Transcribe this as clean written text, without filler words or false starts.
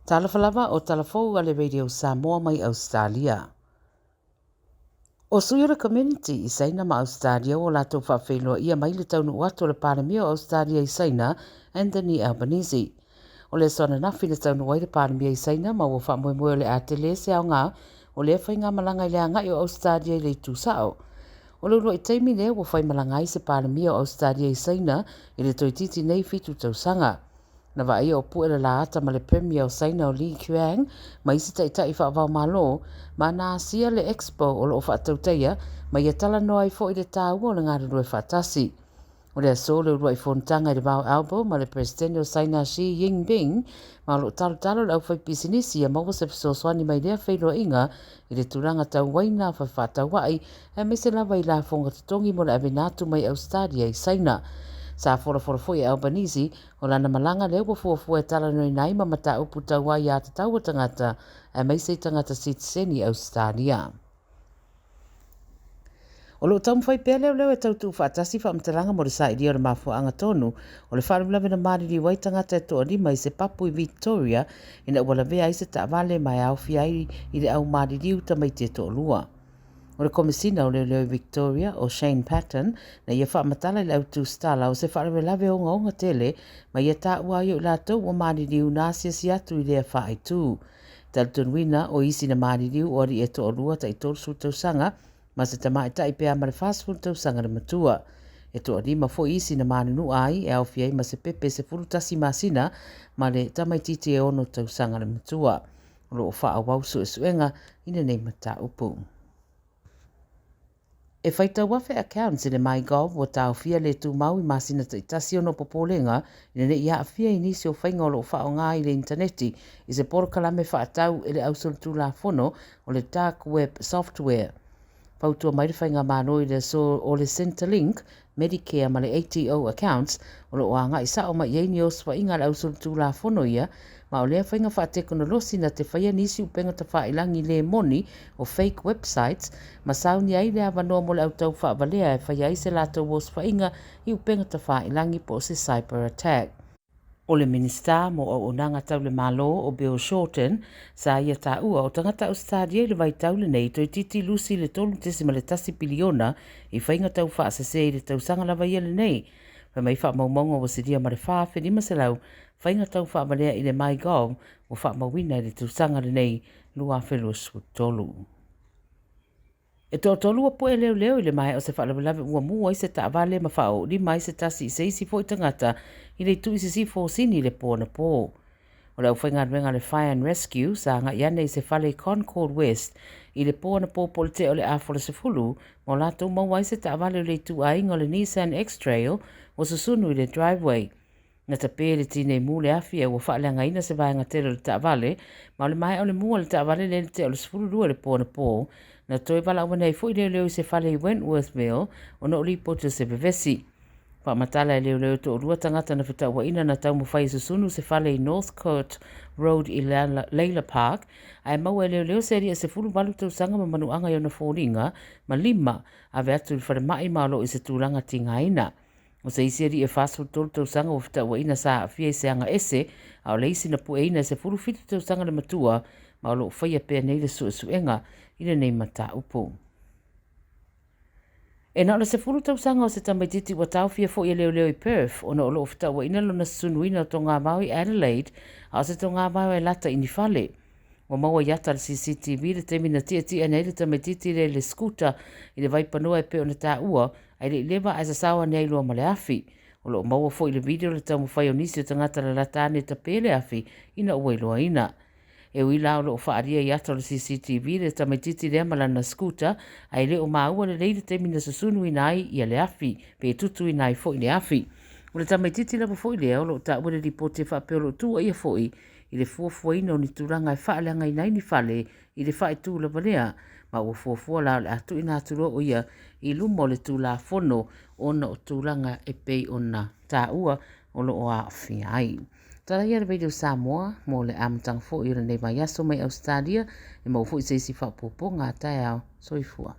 Tala o Tala Fou ale radio Samoa mai Ausetalia. O suira community i saina ma Ausetalia o lato whawhenua ia mai le taunu watu le paramia o Ausetalia i saina Anthony Albanese. O le sona nafi le taunu wai le paramia i saina ma o whamoe le atele se au ngā o le whainga malanga i le angai o Ausetalia i le tūsao. O le uro i teimi le o whai malanga i se paramia o Ausetalia i saina i le toititi nei fitu tausanga. Na vai o puera la ata ma le premier o saina o Li Kuang, ma isi tai whaavau malo, ma na asia le expo o lo whaatauteia, ma ia tala noa i fo i le tāu o le ngāre rue whaatasi. O le aso le urua i whontanga i le mau albo, ma le presidente o saina Xi Jinping, ma lo talo le au whai pisinisi a maua se pisoswani mai lea whailua inga, i le turanga tau waina whai whaatau wai, e me se lawa i la whonga tatongi mo le avenatu mai Ausetalia i saina. Sa fora foi Albanese o lana malanga leo fua tala noi nai ma mata upu taua ia te taua tangata e mai se tangata citizeni Ausetalia. O lo tamu fai pēleo leo e tautu whaatasi whaamtaranga mo le sa idia o le mafuanga tonu o le whaarulawe na mariri wai tangata e toa lima i se papu i Victoria ina wala vea i se taavale mai au fiai i le au mariri uta mai te toa lua. O le komisina o leo Victoria o Shane Patton na ia whaamatala i le autu stala o se whaare lawe o ngaonga tele ma ia tā ua i o lātou o maririu nāsia si atu i lea whaai tū. Talton wina o isi na maririu o ri e to o lua ta i tōru tausanga ma se tamai ta i pēa ma le fast food tausanga le matua. E to rima fo isi na marinu ai e au fiai ma se pepe se furutasi masina ma le tamai titi e ono tausanga le matua. O lo o wha wau su e suenga ina nei mata upu. E whaita wafe accounts i le MyGov o tau fia le tu mau i masina ta itasi ono popolenga i ne ia fia inisi o whainga o lo whao ngā i le interneti i se poro kalame whaatau i le ausol tu la fono o le dark web software. Pautua mai whainga mano i le so o le Centrelink, Medicare ma le ATO accounts o lo oanga i sao mai yeini o swainga le ausol tu la fono ia ma o lea whainga wha teknolosi na te whaia nisi upenga ta whailangi le moni o fake websites ma sauni ai le awanoa mo le autau whaavalea e whaia i se lato wos whainga i upenga ta whailangi po se cyber attack. O le minista mo o nanga tau le malo o Bill Shorten sa ia ta ua o tangata Ausetalia i le vai tau le nei toi titi lusi le tolu tesima le tasi piliona i whainga tau wha se i le tau sanga lava ia le nei. Pa mai wha maumonga o siria ma le wha whenima se lau whainga tau wha malea i le MyGov o wha mawina i le tau sanga le nei lua whelus o tolu. E tō tolua poe leo i le mai o se whalawalawe ua mua i se taavale ma whao li mai se tasi i se isi fo i tangata i le tu isi si fo sini le pō na pō. O lau whainga ruenga le Fire and Rescue sa nga iane i se whale Concord West i le pō na pō polite o le āwhora se fulu mo lātou maua i se taavale o le tu ainga o le Nissan X-Trail o susunu i le driveway. Nga ta pēle tine mule afi e ua whaaleanga ina se vaenga tero le taavale ma o le mai o le mua le taavale le te o le sifuru rua le pō na pō na toi wala ua nei fo i leo i se whale i Wentworthville o na uli poto se bevesi. Pa matala e leo to o rua tangata na whita ua ina na tau mawhai susunu se whale i Northcote Road i Leila Park ai mau e leo se ria se fulu walu tau sanga ma manuanga i ona fōringa ma lima a ve atu i whare mai malo i se tūranga tinga ina. O se isi ri e fasu tolu tau sanga o whita ua ina sa a fia i se anga ese a o leisi na pu e ina se fulu fitu tau sanga le matua ma o lo whaia pēr nei le suenga ina nei mata upu. E na o se fulu tau sanga o se tamaititi wa tau fia fo i leo i Perth o na o lo whita ua ina lo na sunuina o to ngā mau i Adelaide a o se to ngā mau e lata ini fale. O maua iata le CCTV le temina tia nei le tamaititi le skuta i le vaipanua e pe o na tā ua ai le lewa ai sa sawa nei lua ma le afi. O lo maua fo i le video le tamu whai o nisi o tangata le latane ta pele afi ina ua iloa ina. E wila o lo whaaria i ato le CCTV le tamaititi le amala na skuta ai le o maua le leile temina susunu i nai i le afi pe tutu i nai fo i le afi. O le tamaititi la fo i le o lo ta ua le ripote wha pe o lo tua ia fo i le fuafuaina o ni turanga e whaaleanga i nai ni whale i le whae tū la valea ma ua fuafua la le atu ina aturua o ia i lumo le tū la fono ona o tūranga e pei ona tā ua o lo o a whiai. Tala ia le radio Samoa mo le amtang fo i rene mai aso mai Ausetalia e mau fo i seisi whapopo ngā tai au soifua.